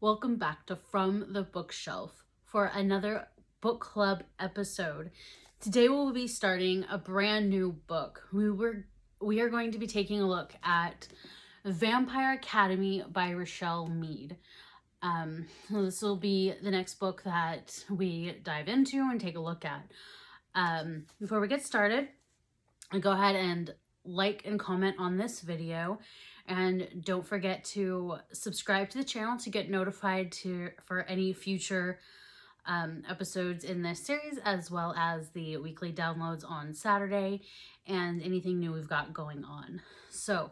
Welcome back to From the Bookshelf for another book club episode. Today we'll be starting a brand new book. We are going to be taking a look at Vampire Academy by Richelle Mead. This will be the next book that we dive into and take a look at. Before we get started, go ahead and like and comment on this video, and don't forget to subscribe to the channel to get notified for any future episodes in this series, as well as the weekly downloads on Saturday and anything new we've got going on. So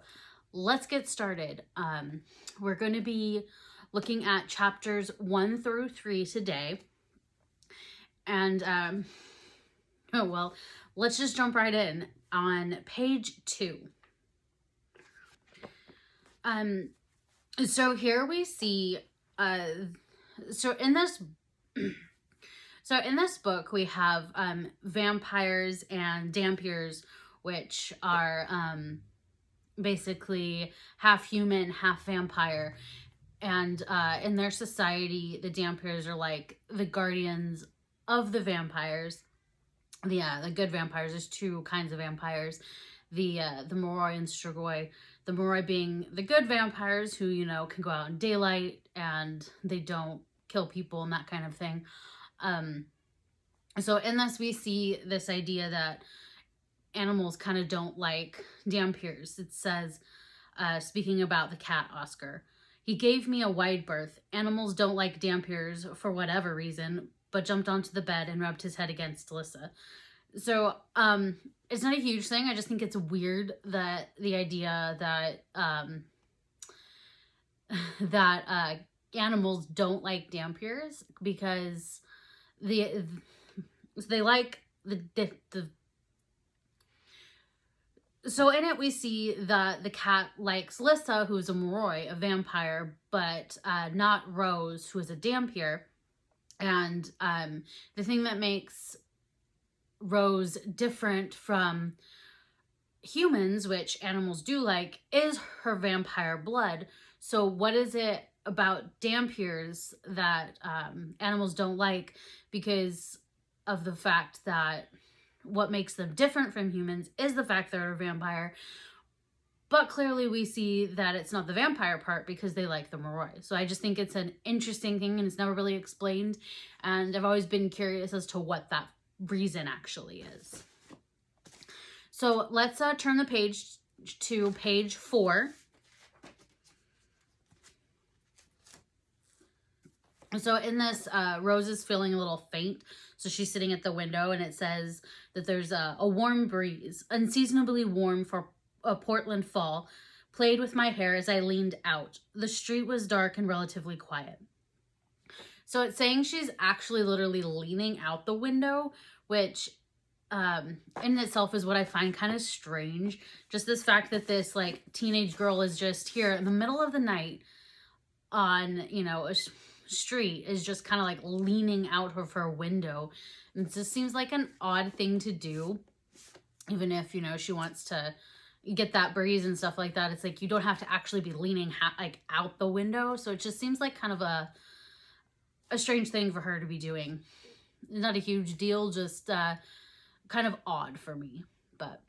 let's get started. We're going to be looking at chapters 1 through 3 today, and let's just jump right in on page 2. So here we see, so in this book we have, vampires and Dhampirs, which are, basically half human, half vampire. And, in their society, the Dhampirs are like the guardians of the vampires. The good vampires. There's two kinds of vampires, the Moroi and Strigoi. The Moroi being the good vampires who, can go out in daylight and they don't kill people and that kind of thing. So in this, we see this idea that animals kind of don't like Dhampirs. It says, speaking about the cat, Oscar, he gave me a wide berth. Animals don't like Dhampirs for whatever reason, but jumped onto the bed and rubbed his head against Alyssa. So, it's not a huge thing. I just think it's weird that the idea that, animals don't like Dhampirs, because they like so in it we see that the cat likes Lissa, who's a Moroi, a vampire, but not Rose, who is a Dhampir. And the thing that makes Rose different from humans, which animals do like, is her vampire blood. So what is it about Dhampirs that animals don't like? Because of the fact that what makes them different from humans is the fact they're a vampire. But clearly we see that it's not the vampire part, because they like the Moroi. So I just think it's an interesting thing, and it's never really explained. And I've always been curious as to what that reason actually is. So let's turn the page to page 4. So in this, Rose is feeling a little faint. So she's sitting at the window, and it says that there's a warm breeze, unseasonably warm for a Portland fall, played with my hair as I leaned out. The street was dark and relatively quiet. So it's saying she's actually literally leaning out the window, which in itself is what I find kind of strange. Just this fact that this teenage girl is just here in the middle of the night on, a street, is just kind of leaning out of her window. And it just seems like an odd thing to do, even if, she wants to get that breeze and stuff like that. It's you don't have to actually be leaning out the window. So it just seems like kind of a strange thing for her to be doing. Not a huge deal, just kind of odd for me. But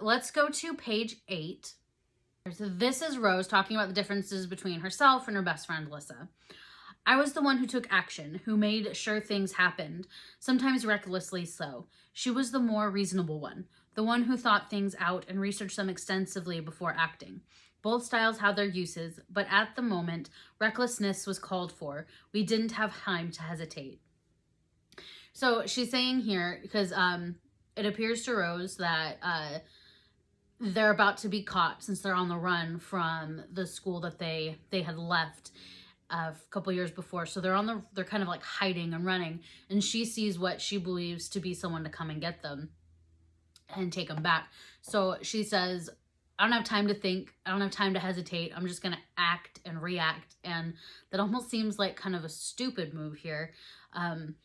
let's go to page 8. So this is Rose talking about the differences between herself and her best friend Lissa. I was the one who took action, who made sure things happened, sometimes recklessly so. She was the more reasonable one, the one who thought things out and researched them extensively before acting. Both styles had their uses, but at the moment, recklessness was called for. We didn't have time to hesitate. So she's saying here, because it appears to Rose that they're about to be caught, since they're on the run from the school that they had left a couple years before. So they're kind of hiding and running, and she sees what she believes to be someone to come and get them and take them back. So she says, I don't have time to think. I don't have time to hesitate. I'm just going to act and react. And that almost seems like kind of a stupid move here. And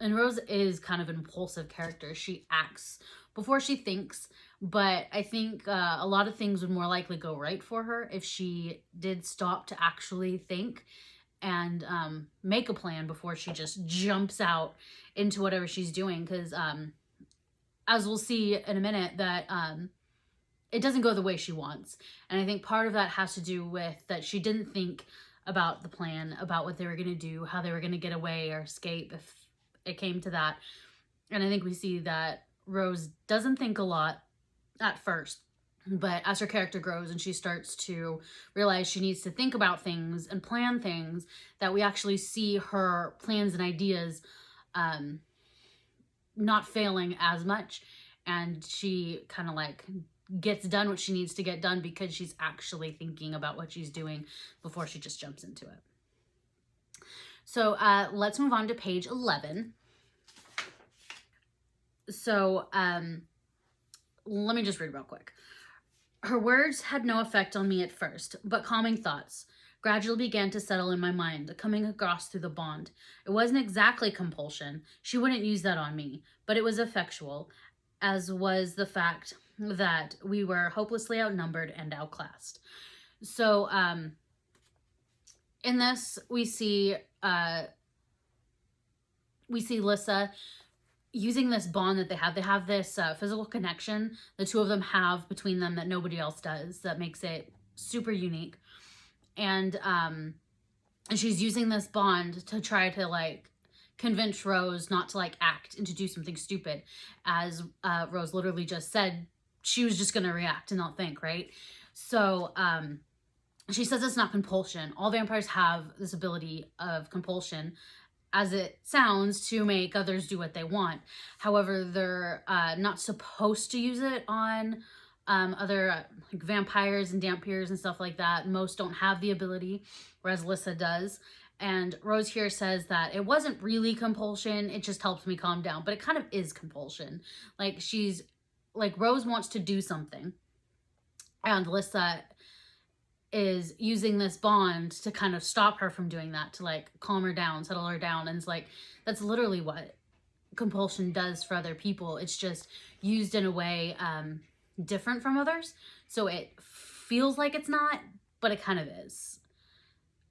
Rose is kind of an impulsive character. She acts before she thinks, But I think a lot of things would more likely go right for her if she did stop to actually think and make a plan before she just jumps out into whatever she's doing. Because as we'll see in a minute, that it doesn't go the way she wants. And I think part of that has to do with that she didn't think about the plan, about what they were going to do, how they were going to get away or escape if it came to that. And I think we see that Rose doesn't think a lot at first, but as her character grows and she starts to realize she needs to think about things and plan things, that we actually see her plans and ideas not failing as much, and she kind of like gets done what she needs to get done because she's actually thinking about what she's doing before she just jumps into it. So let's move on to page 11. So let me just read real quick. Her words had no effect on me at first, but calming thoughts gradually began to settle in my mind, coming across through the bond. It wasn't exactly compulsion. She wouldn't use that on me, but it was effectual, as was the fact that we were hopelessly outnumbered and outclassed. So in this, we see Lissa using this bond that they have. They have this physical connection the two of them have between them that nobody else does, that makes it super unique. And she's using this bond to try to like convince Rose not to like act and to do something stupid, as Rose literally just said she was just gonna react and not think, right? So she says it's not compulsion. All vampires have this ability of compulsion, as it sounds, to make others do what they want. However, they're not supposed to use it on other like vampires and dhampirs and stuff like that. Most don't have the ability, whereas Lissa does. And Rose here says that it wasn't really compulsion, it just helped me calm down. But it kind of is compulsion. Like she's like, Rose wants to do something, and Lissa is using this bond to kind of stop her from doing that, to like calm her down, settle her down. And it's like, that's literally what compulsion does for other people. It's just used in a way different from others. So it feels like it's not, but it kind of is.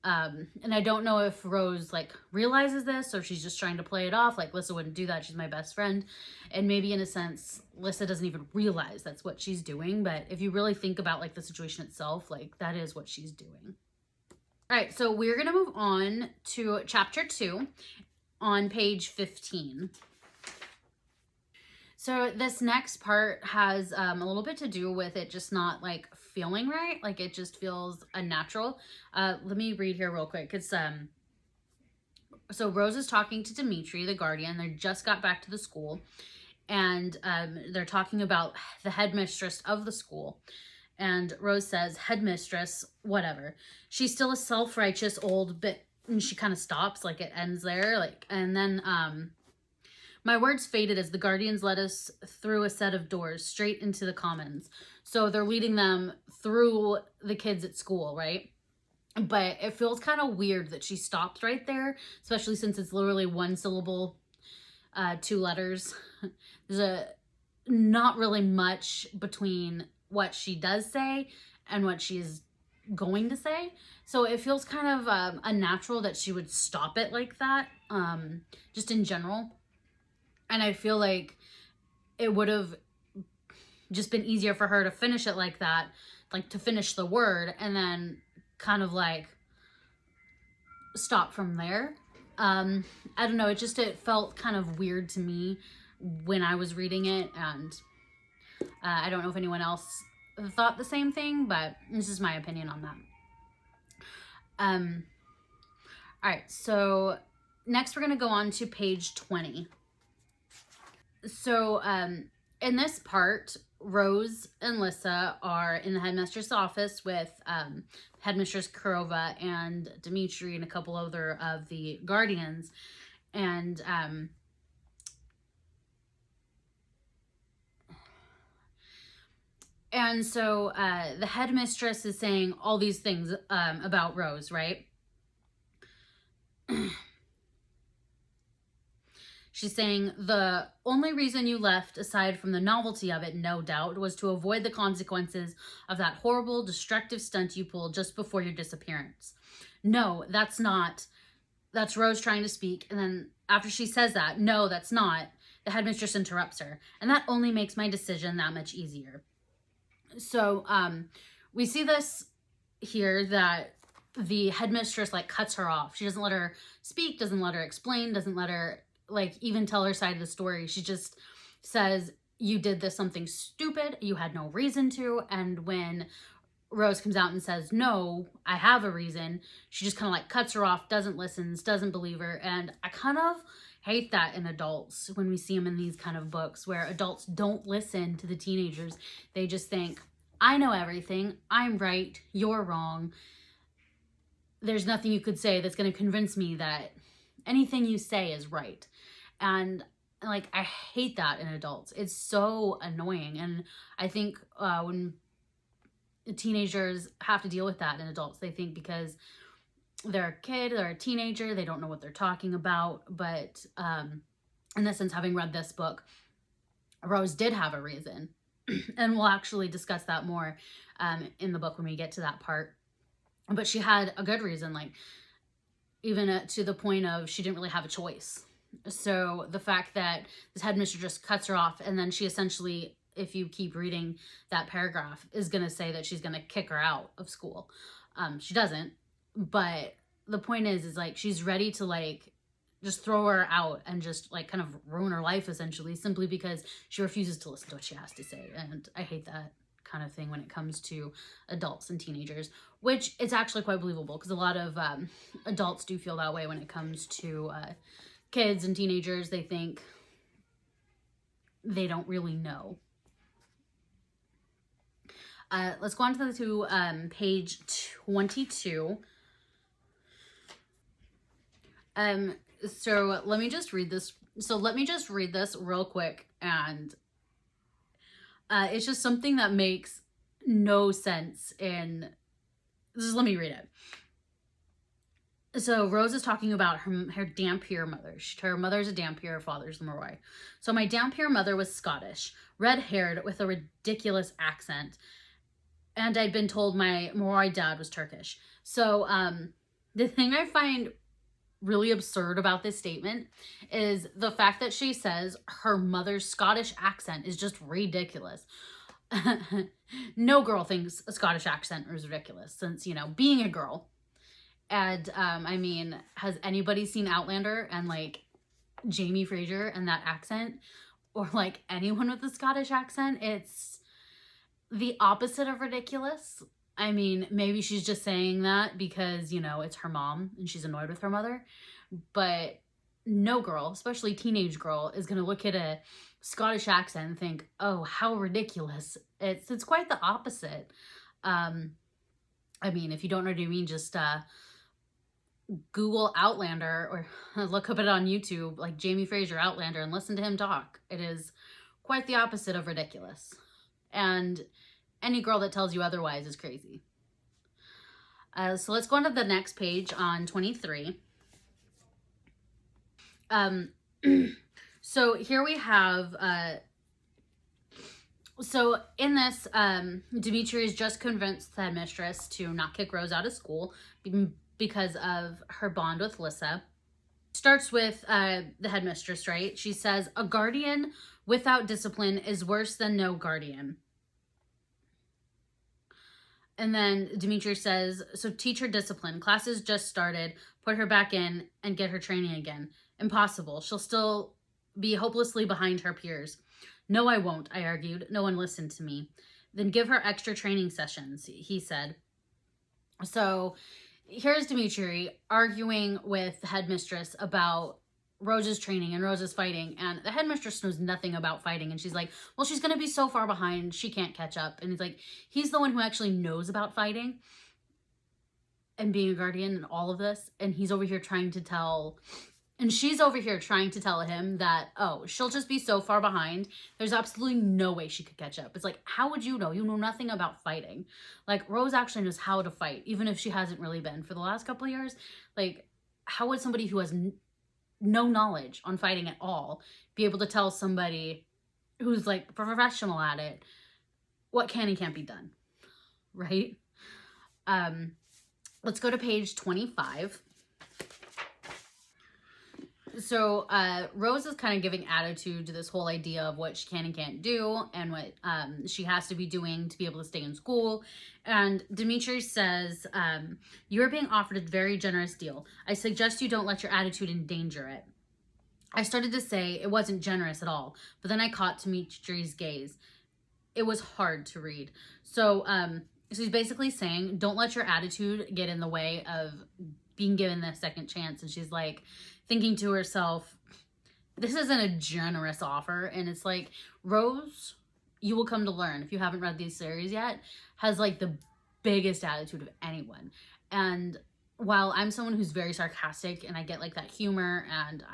And I don't know if Rose like realizes this, or she's just trying to play it off. Like, Lissa wouldn't do that. She's my best friend. And maybe in a sense, Lissa doesn't even realize that's what she's doing. But if you really think about like the situation itself, like that is what she's doing. All right, so we're going to move on to chapter 2 on page 15. So this next part has a little bit to do with it just not like feeling right. Like it just feels unnatural. Let me read here real quick. It's so Rose is talking to Dimitri, the guardian. They just got back to the school, and they're talking about the headmistress of the school. And Rose says, "Headmistress, whatever. She's still a self-righteous old bit." And she kind of stops, like it ends there, like, and then my words faded as the guardians led us through a set of doors straight into the commons. So they're leading them through the kids at school, right? But it feels kind of weird that she stopped right there, especially since it's literally one syllable, 2 letters. There's not really much between what she does say and what she's going to say. So it feels kind of unnatural that she would stop it like that, just in general. And I feel like it would have just been easier for her to finish it like that, like to finish the word and then kind of like stop from there. I don't know. It felt kind of weird to me when I was reading it. And I don't know if anyone else thought the same thing, but this is my opinion on that. All right. So next we're going to go on to page 20. So in this part, Rose and Lissa are in the headmistress' office with Headmistress Kurova and Dimitri and a couple other of the guardians. And so the headmistress is saying all these things about Rose, right? She's saying the only reason you left, aside from the novelty of it, no doubt, was to avoid the consequences of that horrible, destructive stunt you pulled just before your disappearance. No, that's not. That's Rose trying to speak. And then after she says that, no, that's not, the headmistress interrupts her. And that only makes my decision that much easier. So we see this here, that the headmistress like cuts her off. She doesn't let her speak, doesn't let her explain, doesn't let her like even tell her side of the story. She just says, you did this something stupid, you had no reason to. And when Rose comes out and says, no, I have a reason, she just kind of like cuts her off, doesn't listen, doesn't believe her. And I kind of hate that in adults when we see them in these kind of books where adults don't listen to the teenagers. They just think, I know everything, I'm right, you're wrong. There's nothing you could say that's going to convince me that anything you say is right. And like, I hate that in adults. It's so annoying. And I think when teenagers have to deal with that in adults, they think because they're a kid, they're a teenager, they don't know what they're talking about. But in this sense, having read this book, Rose did have a reason. And we'll actually discuss that more in the book when we get to that part. But she had a good reason, like even to the point of she didn't really have a choice. So the fact that this headmistress just cuts her off, and then she essentially, if you keep reading that paragraph, is going to say that she's going to kick her out of school. She doesn't, but the point is like she's ready to like just throw her out and just like kind of ruin her life essentially, simply because she refuses to listen to what she has to say. And I hate that kind of thing when it comes to adults and teenagers, which it's actually quite believable because a lot of adults do feel that way when it comes to kids and teenagers. They think they don't really know. Let's go on to page 22. So let me just read this. Real quick, and it's just something that makes no sense in. Let me read it. So Rose is talking about her Dampier mother. Her mother's a Dampier, her father's Leroy. So my Dampier mother was Scottish, red-haired with a ridiculous accent. And I'd been told my Leroy dad was Turkish. So the thing I find really absurd about this statement is the fact that she says her mother's Scottish accent is just ridiculous. No girl thinks a Scottish accent is ridiculous since, you know, being a girl. And I mean, has anybody seen Outlander and like Jamie Fraser and that accent, or like anyone with a Scottish accent? It's the opposite of ridiculous. I mean, maybe she's just saying that because, you know, it's her mom and she's annoyed with her mother. But no girl, especially teenage girl, is going to look at a Scottish accent and think, oh, how ridiculous. It's quite the opposite. I mean, if you don't know what I mean, just Google Outlander or look up it on YouTube, like Jamie Fraser Outlander, and listen to him talk. It is quite the opposite of ridiculous. And any girl that tells you otherwise is crazy. So let's go on to the next page on 23. So here we have, so in this, Dimitri is just convinced the headmistress to not kick Rose out of school because of her bond with Lissa. Starts with the headmistress, right? She says, a guardian without discipline is worse than no guardian. And then Dimitri says, so teach her discipline. Classes just started. Put her back in and get her training again. Impossible. She'll still be hopelessly behind her peers. No, I won't, I argued. No one listened to me. Then give her extra training sessions, he said. So here's Dimitri arguing with the headmistress about Rose's training and Rose's fighting, and the headmistress knows nothing about fighting, and she's like, well, she's gonna be so far behind she can't catch up. And he's like, he's the one who actually knows about fighting and being a guardian and all of this, and he's over here trying to tell, and she's over here trying to tell him that, oh, she'll just be so far behind, there's absolutely no way she could catch up. It's like, how would you know? You know nothing about fighting. Like, Rose actually knows how to fight, even if she hasn't really been for the last couple of years. Like, how would somebody who has no knowledge on fighting at all be able to tell somebody who's like professional at it what can and can't be done, right? Let's go to page 25. So Rose is kind of giving attitude to this whole idea of what she can and can't do and what she has to be doing to be able to stay in school. And Dimitri says, you're being offered a very generous deal. I suggest you don't let your attitude endanger it. I started to say it wasn't generous at all, but then I caught Dimitri's gaze. It was hard to read. So he's basically saying, don't let your attitude get in the way of being given the second chance. And she's like thinking to herself, this isn't a generous offer. And it's like, Rose, you will come to learn, if you haven't read these series yet, has like the biggest attitude of anyone. And while I'm someone who's very sarcastic and I get like that humor and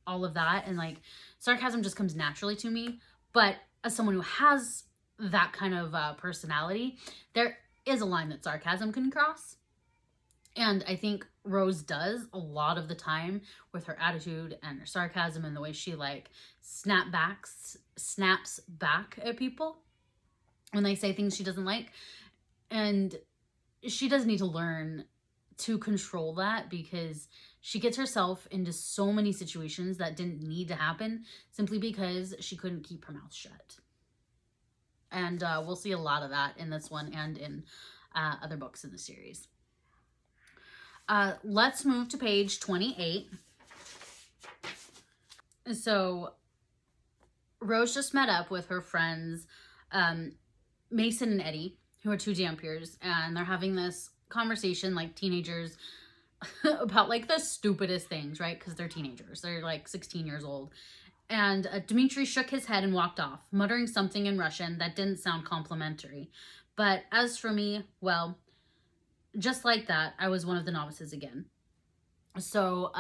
all of that, and like sarcasm just comes naturally to me, but as someone who has that kind of personality, there is a line that sarcasm can cross. And I think Rose does a lot of the time with her attitude and her sarcasm and the way she like snaps back at people when they say things she doesn't like. And she does need to learn to control that, because she gets herself into so many situations that didn't need to happen simply because she couldn't keep her mouth shut. And we'll see a lot of that in this one and in other books in the series. Let's move to page 28. So Rose just met up with her friends, Mason and Eddie, who are two Dampiers, and they're having this conversation like teenagers about like the stupidest things, right? Because they're teenagers. They're like 16 years old. And Dimitri shook his head and walked off, muttering something in Russian that didn't sound complimentary. But as for me, well, just like that, I was one of the novices again. So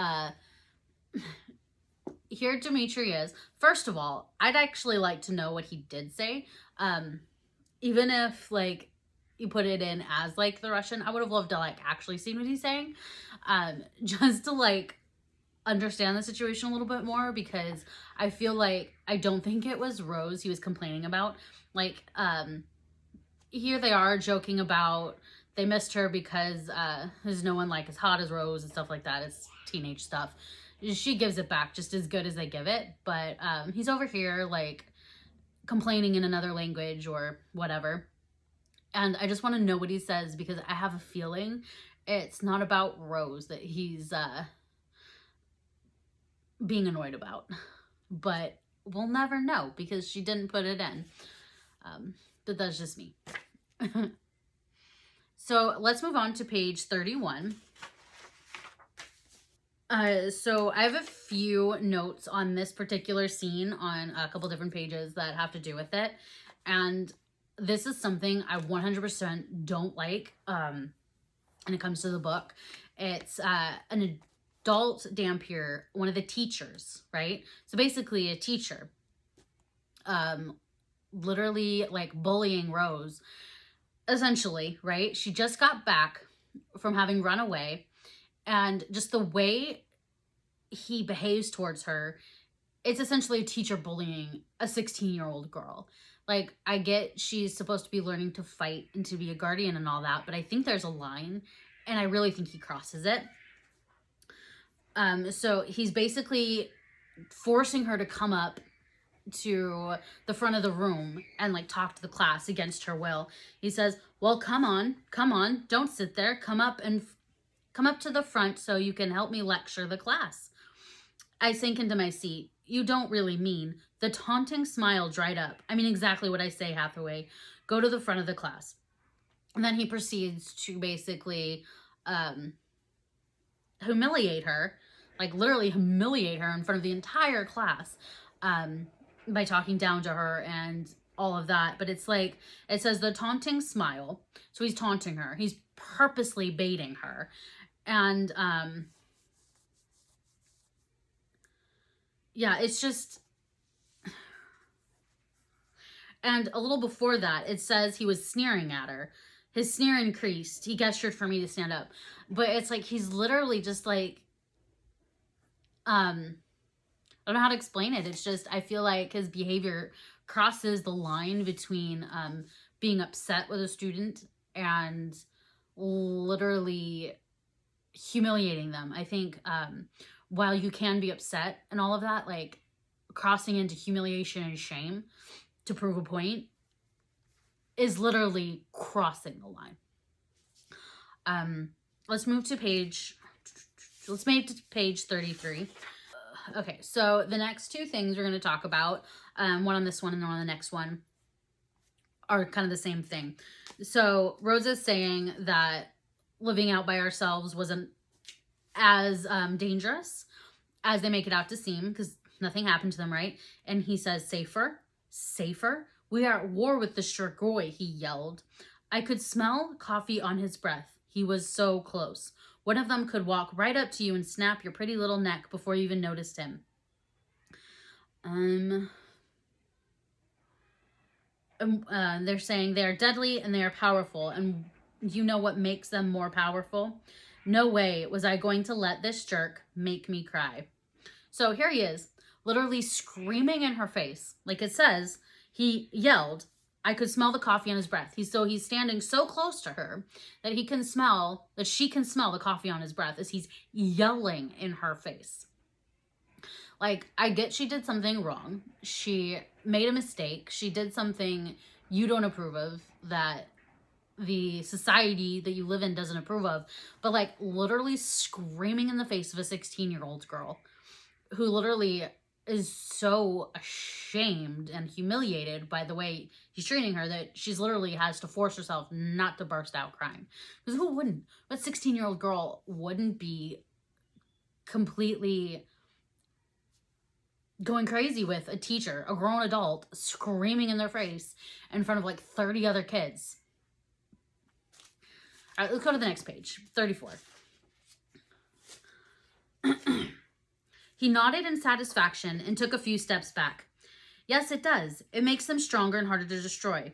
here Dimitri is. First of all, I'd actually like to know what he did say. Even if like you put it in as like the Russian, I would have loved to like actually see what he's saying. Just to like understand the situation a little bit more, because I feel like I don't think it was Rose he was complaining about. Like here they are joking about they missed her because there's no one like as hot as Rose and stuff like that. It's teenage stuff. She gives it back just as good as they give it, but he's over here like complaining in another language or whatever. And I just want to know what he says, because I have a feeling it's not about Rose that he's being annoyed about. But we'll never know because she didn't put it in. But that's just me. So let's move on to page 31. So I have a few notes on this particular scene on a couple different pages that have to do with it. And this is something I 100% don't like when it comes to the book. It's an adult Dampier, one of the teachers, right? So basically a teacher literally like bullying Rose, essentially, right? She just got back from having run away, and just the way he behaves towards her, it's essentially a teacher bullying a 16-year-old girl. Like, I get she's supposed to be learning to fight and to be a guardian and all that, but I think there's a line, and I really think he crosses it. So he's basically forcing her to come up to the front of the room and like talk to the class against her will. He says, well, come on, don't sit there, come up to the front so you can help me lecture the class. I sank into my seat. You don't really mean. The taunting smile dried up. I mean exactly what I say, Hathaway. Go to the front of the class. And then he proceeds to basically humiliate her, like literally humiliate her in front of the entire class by talking down to her and all of that. But it's like, it says the taunting smile. So he's taunting her. He's purposely baiting her. And yeah, it's just, and a little before that, it says he was sneering at her. His sneer increased. He gestured for me to stand up. But it's like, he's literally just like, I don't know how to explain it. It's just, I feel like his behavior crosses the line between being upset with a student and literally humiliating them. I think while you can be upset and all of that, like crossing into humiliation and shame to prove a point is literally crossing the line. Let's move to page 33. Okay, so the next two things we're going to talk about, one on this one and one on the next one, are kind of the same thing. So Rosa's saying that living out by ourselves wasn't as dangerous as they make it out to seem, because nothing happened to them, right? And he says, safer. We are at war with the Strigoi, he yelled. I could smell coffee on his breath. He was so close. One of them could walk right up to you and snap your pretty little neck before you even noticed him. They're saying they are deadly and they are powerful. And you know what makes them more powerful? No way was I going to let this jerk make me cry. So here he is, literally screaming in her face. Like it says, he yelled, I could smell the coffee on his breath. He's standing so close to her that she can smell the coffee on his breath as he's yelling in her face. Like, I get she did something wrong. She made a mistake. She did something you don't approve of, that the society that you live in doesn't approve of. But like literally screaming in the face of a 16-year-old girl who literally is so ashamed and humiliated by the way he's treating her that she's literally has to force herself not to burst out crying. Because who wouldn't? What 16-year-old girl wouldn't be completely going crazy with a teacher, a grown adult, screaming in their face in front of like 30 other kids? All right, let's go to the next page, 34. He nodded in satisfaction and took a few steps back. Yes, it does. It makes them stronger and harder to destroy.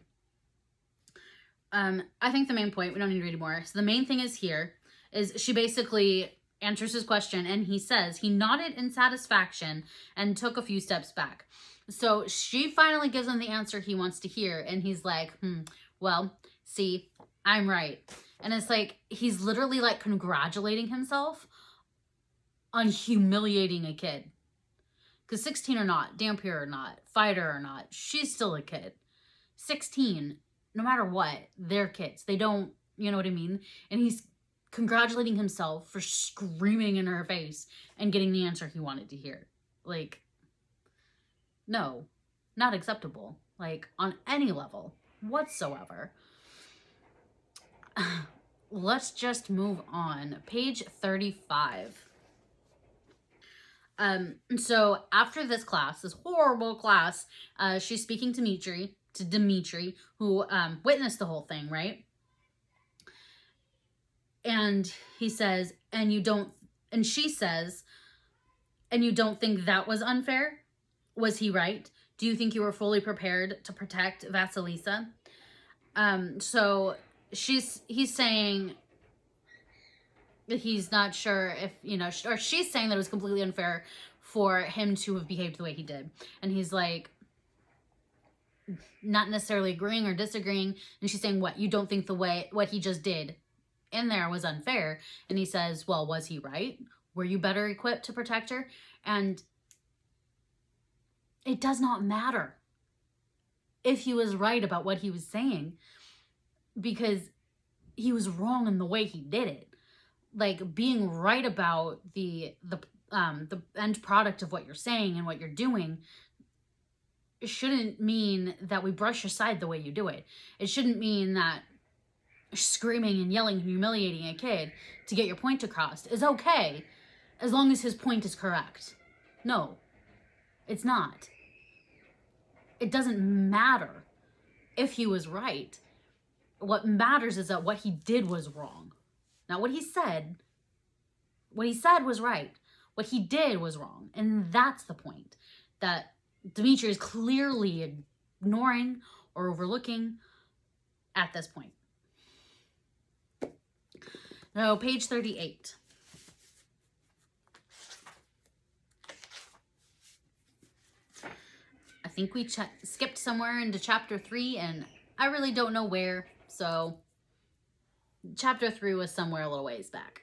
I think the main point, we don't need to read anymore. So the main thing is here, is she basically answers his question and he says, he nodded in satisfaction and took a few steps back. So she finally gives him the answer he wants to hear. And he's like, well, see, I'm right. And it's like, he's literally like congratulating himself on humiliating a kid. Because 16 or not, Dhampir or not, fighter or not, she's still a kid. 16, no matter what, they're kids. They don't, you know what I mean? And he's congratulating himself for screaming in her face and getting the answer he wanted to hear. Like, no, not acceptable. Like, on any level whatsoever. Let's just move on. Page 35. So after this class, this horrible class, she's speaking to Dimitri, who witnessed the whole thing, right? And he says, and she says, and you don't think that was unfair? Was he right? Do you think you were fully prepared to protect Vasilisa? So he's saying that he's not sure if, or she's saying that it was completely unfair for him to have behaved the way he did. And he's like, not necessarily agreeing or disagreeing. And she's saying, what? You don't think what he just did in there was unfair? And he says, well, was he right? Were you better equipped to protect her? And it does not matter if he was right about what he was saying, because he was wrong in the way he did it. Like, being right about the end product of what you're saying and what you're doing shouldn't mean that we brush aside the way you do it. It shouldn't mean that screaming and yelling and humiliating a kid to get your point across is okay as long as his point is correct. No, it's not. It doesn't matter if he was right. What matters is that what he did was wrong. Not what he said. What he said was right. What he did was wrong. And that's the point that Dimitri is clearly ignoring or overlooking at this point. Now, page 38. think we skipped somewhere into chapter 3, and I really don't know where. So chapter 3 was somewhere a little ways back.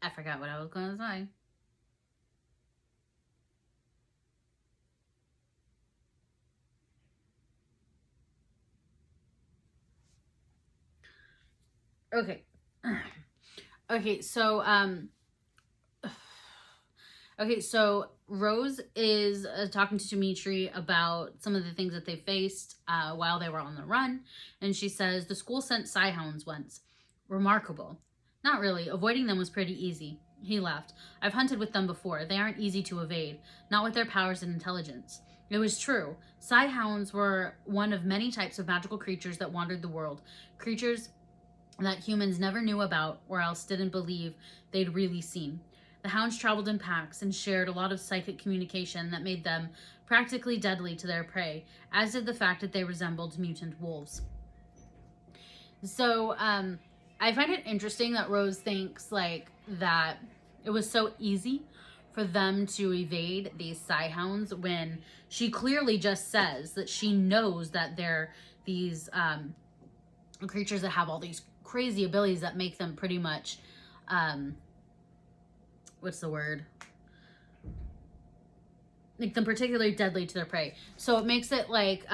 I forgot what I was going to say. Okay. Okay, so Rose is talking to Dimitri about some of the things that they faced while they were on the run, and she says the school sent Psyhounds once. Remarkable. Not really. Avoiding them was pretty easy. He laughed. I've hunted with them before. They aren't easy to evade, not with their powers and intelligence. It was true. Psyhounds were one of many types of magical creatures that wandered the world. Creatures that humans never knew about or else didn't believe they'd really seen. The hounds traveled in packs and shared a lot of psychic communication that made them practically deadly to their prey, as did the fact that they resembled mutant wolves. So, I find it interesting that Rose thinks like that it was so easy for them to evade these Psyhounds when she clearly just says that she knows that they're these creatures that have all these crazy abilities that make them pretty much what's the word? Make them particularly deadly to their prey. So it makes it like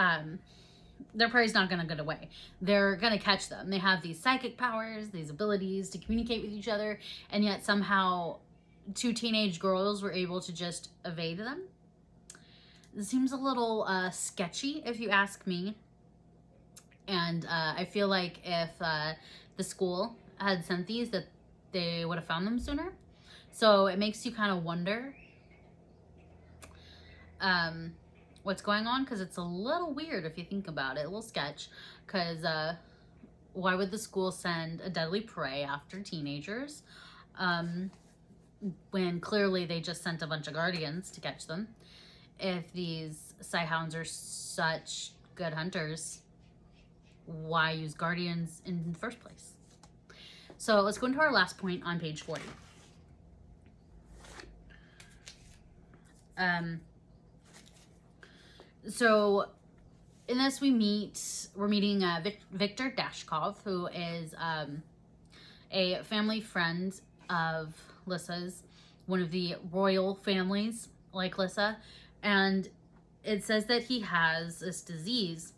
their prey's not going to get away. They're going to catch them. They have these psychic powers, these abilities to communicate with each other, and yet somehow 2 teenage girls were able to just evade them. It seems a little sketchy, if you ask me. And I feel like if the school had sent these, that they would have found them sooner. So it makes you kind of wonder what's going on, because it's a little weird if you think about it, a little sketch, because why would the school send a deadly prey after teenagers when clearly they just sent a bunch of guardians to catch them? If these Psyhounds are such good hunters, why use guardians in the first place? So let's go into our last point on page 40. So in this we're meeting Victor Dashkov, who is a family friend of Lissa's, one of the royal families like Lissa, and it says that he has this disease,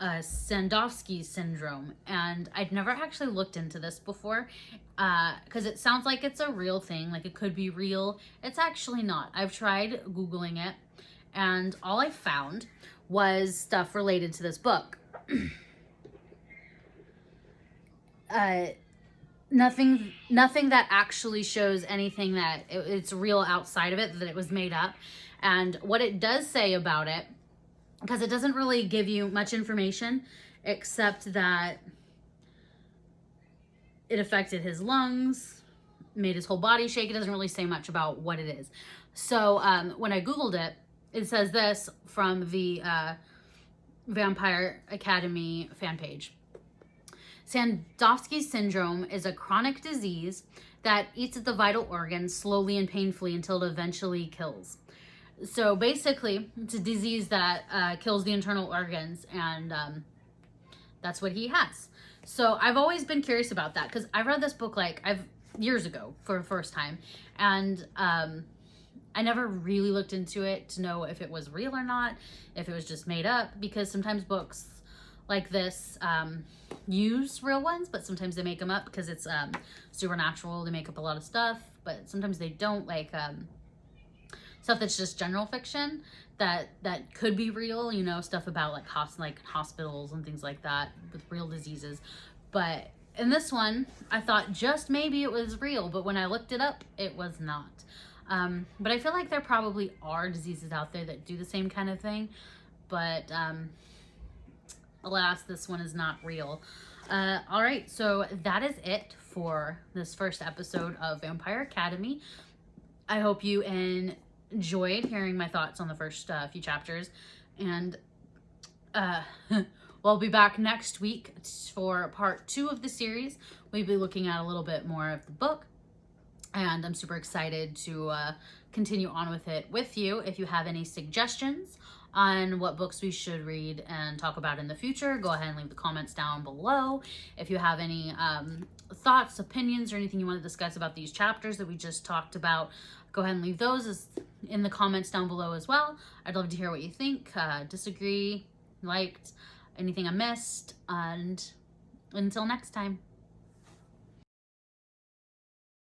Sandowski syndrome, and I'd never actually looked into this before because it sounds like it's a real thing, like it could be real. It's actually not. I've tried Googling it, and all I found was stuff related to this book. Nothing that actually shows anything that it's real outside of it, that it was made up. And what it does say about it, because it doesn't really give you much information except that it affected his lungs, made his whole body shake. It doesn't really say much about what it is. So when I Googled it, it says this from the Vampire Academy fan page. Sandowski syndrome is a chronic disease that eats at the vital organs slowly and painfully until it eventually kills. So basically, it's a disease that kills the internal organs, and that's what he has. So I've always been curious about that, because I read this book years ago for the first time, and I never really looked into it to know if it was real or not, if it was just made up, because sometimes books like this use real ones, but sometimes they make them up because it's supernatural. They make up a lot of stuff, but sometimes they don't, like stuff that's just general fiction that could be real, you know, stuff about like hospitals and things like that with real diseases. But in this one, I thought just maybe it was real, but when I looked it up, it was not. But I feel like there probably are diseases out there that do the same kind of thing, but alas, this one is not real. All right, so that is it for this first episode of Vampire Academy. I hope you enjoyed hearing my thoughts on the first few chapters. And we'll be back next week for part 2 of the series. We'll be looking at a little bit more of the book, and I'm super excited to continue on with it with you. If you have any suggestions on what books we should read and talk about in the future, go ahead and leave the comments down below. If you have any thoughts, opinions, or anything you want to discuss about these chapters that we just talked about, go ahead and leave those in the comments down below as well. I'd love to hear what you think, disagree, liked, anything I missed, and until next time.